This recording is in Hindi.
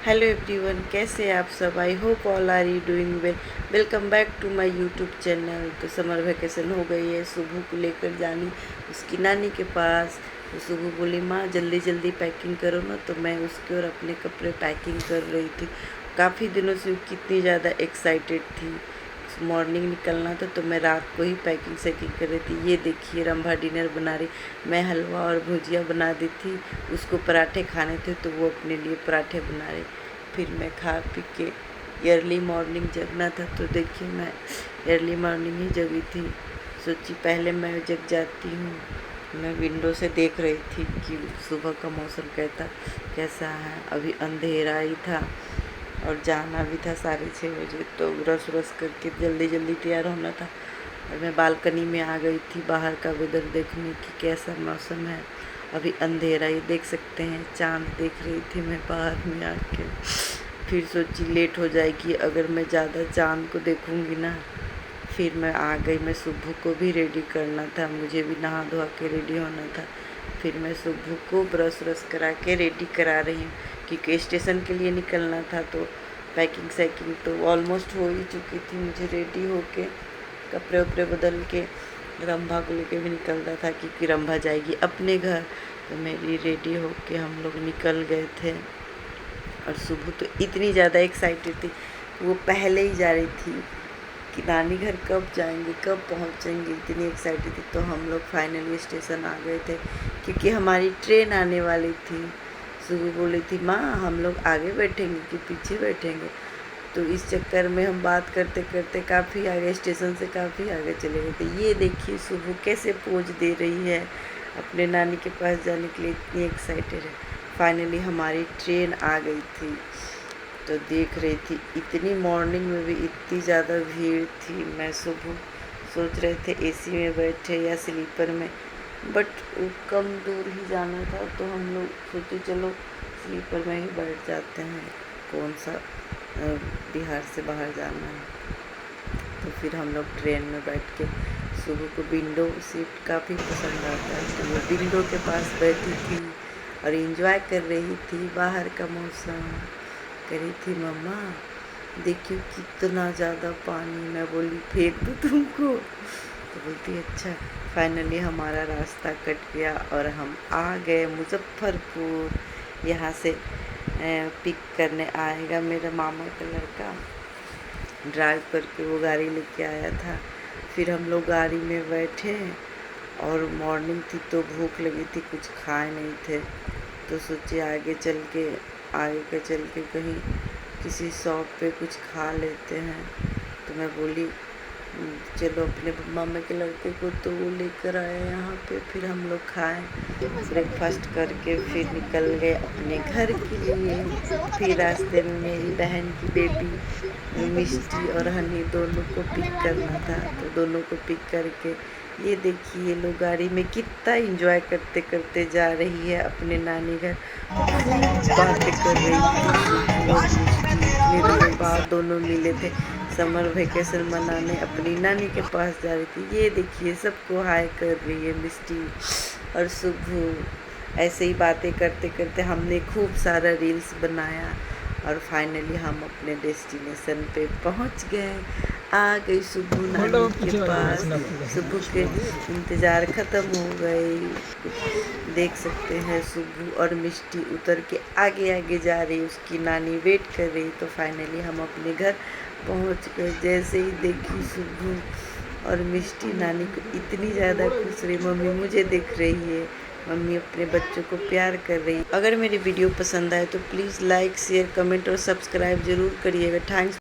हेलो एवरीवन, कैसे हैं आप सब। I hope all are you doing well. Welcome back to my YouTube channel. तो समर वेकेशन हो गई है, सुबह को लेकर जानी उसकी नानी के पास। तो सुबह बोली माँ जल्दी जल्दी पैकिंग करो ना, तो मैं उसके और अपने कपड़े पैकिंग कर रही थी। काफ़ी दिनों से वो कितनी ज़्यादा एक्साइटेड थी, मॉर्निंग निकलना था, तो मैं रात को ही पैकिंग शैकिंग कर रही थी। ये देखिए रंभा डिनर बना रही, मैं हलवा और भुजिया बना दी थी। उसको पराठे खाने थे तो वो अपने लिए पराठे बना रही। फिर मैं खा पी के अर्ली मॉर्निंग जगना था, तो देखिए मैं अर्ली मॉर्निंग ही जगी थी। सोची पहले मैं जग जाती हूँ। मैं विंडो से देख रही थी कि सुबह का मौसम कैसा है। अभी अंधेरा ही था और जाना भी था 6:30 बजे, तो ब्रश व्रश करके जल्दी जल्दी तैयार होना था। और मैं बालकनी में आ गई थी बाहर का वेदर देखने की कैसा मौसम है। अभी अंधेरा ही देख सकते हैं, चांद देख रही थी मैं बाहर में आके। फिर सोची लेट हो जाएगी अगर मैं ज़्यादा चांद को देखूँगी ना। फिर मैं आ गई, मैं सुबह को भी रेडी करना था, मुझे भी नहा धोआ के रेडी होना था। फिर मैं सुबह को ब्रश व्रश करा के रेडी करा रही हूँ क्योंकि स्टेशन के लिए निकलना था। तो पैकिंग शैकिंग तो ऑलमोस्ट हो ही चुकी थी। मुझे रेडी होके कपड़े उपड़े बदल के रंभा को लेके भी निकलना था क्योंकि रंभा जाएगी अपने घर। तो मेरी रेडी होके हम लोग निकल गए थे। और सुबह तो इतनी ज़्यादा एक्साइटेड थी, वो पहले ही जा रही थी कि नानी घर कब जाएंगे, कब पहुंचेंगे, इतनी एक्साइटेड थी। तो हम लोग फाइनली स्टेशन आ गए थे क्योंकि हमारी ट्रेन आने वाली थी। सुबह बोली थी माँ हम लोग आगे बैठेंगे कि पीछे बैठेंगे। तो इस चक्कर में हम बात करते करते काफ़ी आगे, स्टेशन से काफ़ी आगे चले गए थे। ये देखिए सुबह कैसे पोज दे रही है, अपने नानी के पास जाने के लिए इतनी एक्साइटेड है। फाइनली हमारी ट्रेन आ गई थी। तो देख रही थी इतनी मॉर्निंग में भी इतनी ज़्यादा भीड़ थी। मैं सुबह सोच रहे थे एसी में बैठे या स्लीपर में, बट कम दूर ही जाना था तो हम लोग सोचे चलो स्लीपर में ही बैठ जाते हैं, कौन सा बिहार से बाहर जाना है। तो फिर हम लोग ट्रेन में बैठ के, सुबह को विंडो सीट काफ़ी पसंद आता है, तो वो विंडो के पास बैठी थी और एंजॉय कर रही थी बाहर का मौसम। कह रही थी मम्मा देखियो कितना ज़्यादा पानी। मैं बोली फेंक दूँ तुमको, तो बोलती अच्छा। फाइनली हमारा रास्ता कट गया और हम आ गए मुजफ्फरपुर। यहाँ से पिक करने आएगा मेरा मामा का लड़का, ड्राइव करके वो गाड़ी लेके आया था। फिर हम लोग गाड़ी में बैठे और मॉर्निंग थी तो भूख लगी थी, कुछ खाए नहीं थे। तो सोचे आगे के चल के कहीं किसी शॉप पे कुछ खा लेते हैं। तो मैं बोली चलो अपने मामा के लड़के को, तो वो लेकर आए यहाँ पे। फिर हम लोग खाए, ब्रेकफास्ट करके फिर निकल गए अपने घर के लिए। फिर रास्ते में मेरी बहन की बेबी मिष्टी और हनी दोनों को पिक करना था, तो दोनों को पिक करके ये देखिए ये लोग गाड़ी में कितना एंजॉय करते करते जा रही है अपने नानी घर। बातें कर रही थी और इतने दिनों बाद दोनों मिले थे, समर वेकेशन मनाने अपनी नानी के पास जा रही थी। ये देखिए सबको हाय कर रही है मिष्टी और शुभू। ऐसे ही बातें करते करते हमने खूब सारा रील्स बनाया और फाइनली हम अपने डेस्टिनेशन पे पहुंच गए। आ गई सुबह नानी के पास। सुबह के इंतज़ार ख़त्म हो गई। देख सकते हैं सुबह और मिष्टी उतर के आगे आगे जा रही, उसकी नानी वेट कर रही। तो फाइनली हम अपने घर पहुंच गए। जैसे ही देखी सुबह और मिष्टी नानी को इतनी ज़्यादा खुश रही, मम्मी मुझे देख रही है, मम्मी अपने बच्चों को प्यार कर रही। अगर मेरी वीडियो पसंद आए तो प्लीज़ लाइक शेयर कमेंट और सब्सक्राइब ज़रूर करिएगा। थैंक्स।